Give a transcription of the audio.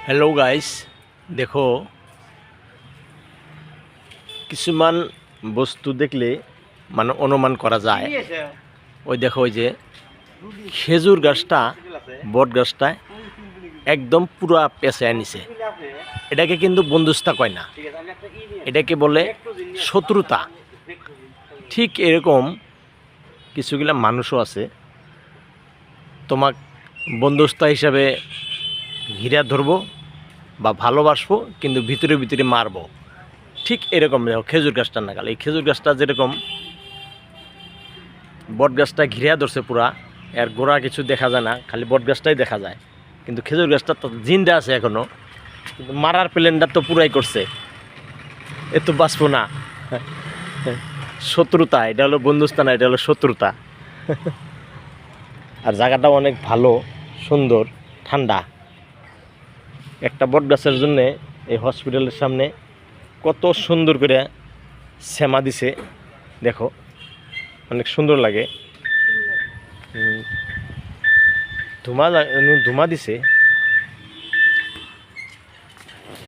Hello' guys, দেখো কিছুমান বস্তু দেখলে মানে অনুমান করা যায়। ওই দেখো, ওই যে খেজুর গাছটা, বট গাছটা একদম পুরা পেঁচায় নিছে। এটাকে কিন্তু বন্ধুস্তা কয় না, এটাকে বলে শত্রুতা। ঠিক এরকম কিছুগুলা মানুষও আছে, তোমাক বন্ধুস্তা হিসাবে ঘিরা ধরবো বা ভালোবাসবো, কিন্তু ভিতরে ভিতরে মারবো। ঠিক এরকম দেখো খেজুর গাছটার নাগাল। এই খেজুর গাছটা যেরকম বট গাছটা ঘিরা ধরছে পুরা, এর গোড়া কিছু দেখা যায় না, খালি বট গাছটাই দেখা যায়। কিন্তু খেজুর গাছটা তো জিন্দা আছে এখনো, কিন্তু মারার প্ল্যানটা তো পুরাই করছে। এ তো বাঁচবো না। শত্রুতা, এটা হলো বন্ধুস্থান, এটা হলো শত্রুতা। আর জায়গাটা অনেক ভালো, সুন্দর, ঠান্ডা। একটা বট গাছের জন্যে এই হসপিটালের সামনে কত সুন্দর করে শ্যামা দিছে, দেখো অনেক সুন্দর লাগে। ধুমা দিছে।